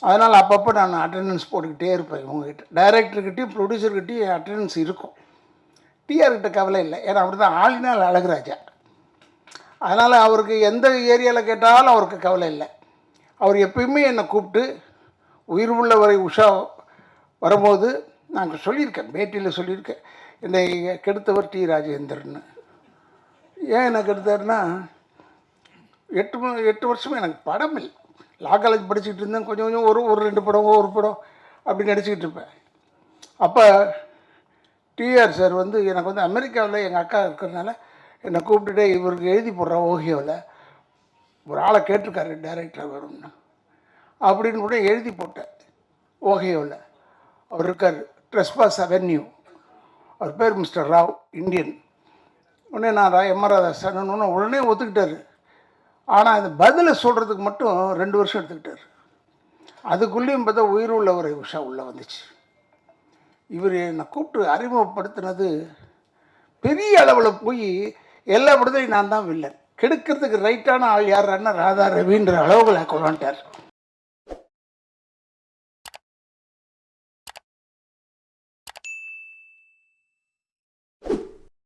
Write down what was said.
அதனால் அப்பப்போ நான் அட்டெண்டன்ஸ் போட்டுக்கிட்டே இருப்பேன் இவங்ககிட்ட. டைரக்டர்கிட்டையும் ப்ரொடியூசர்கிட்டையும் அட்டெண்டன்ஸ் இருக்கும். டிஆர்கிட்ட கவலை இல்லை, ஏன்னா அப்படி தான் ஆளினால் அழகுராஜா. அதனால் அவருக்கு எந்த ஏரியாவில் கேட்டாலும் அவருக்கு கவலை இல்லை. அவர் எப்பயுமே என்னை கூப்பிட்டு உயிர் உள்ளவரை உஷா வரும்போது நாங்கள் சொல்லியிருக்கேன், பேட்டியில் சொல்லியிருக்கேன், என்னை கெடுத்தவர் டி ராஜேந்திரன்னு. ஏன் என்ன கெடுத்தாருன்னா, 8 வருஷமே எனக்கு படம் இல்லை. லா காலேஜ் படிச்சுக்கிட்டு இருந்தேன். கொஞ்சம் கொஞ்சம் ஒரு 2 படம் ஒரு படம் அப்படி நடிச்சுக்கிட்டு இருப்பேன். அப்போ டிஆர் சார் வந்து எனக்கு வந்து அமெரிக்காவில் எங்கள் அக்கா இருக்கிறதுனால என்னை கூப்பிட்டுட்டு இவருக்கு எழுதி போடுறான் ஓஹியோவில், ஒரு ஆளை கேட்டிருக்காரு டைரக்டர் வரும்னு அப்படின்னு கூட எழுதி போட்டேன். ஓஹியோவில் அவர் இருக்கார், ட்ரெஸ்பாஸ் அவென்யூ. அவர் பேர் மிஸ்டர் ராவ், இந்தியன். உடனே நான் எம்ஆர் ராதாசன்னு உடனே ஒத்துக்கிட்டார். ஆனால் அந்த பதிலை சொல்கிறதுக்கு மட்டும் 2 வருஷம் எடுத்துக்கிட்டார். அதுக்குள்ளேயும் பார்த்தா உயிர் உள்ளவரை உஷா உள்ளே வந்துச்சு. இவர் என்னை கூப்பிட்டு அறிமுகப்படுத்தினது பெரிய அளவில் போய் எல்லா படத்தையும் நான் தான் வில்லன், கெடுக்கிறதுக்கு ரைட்டான ஆள் யாருன்னா ராதா ரவின்ற அளவுகளை கொண்டாண்டார்.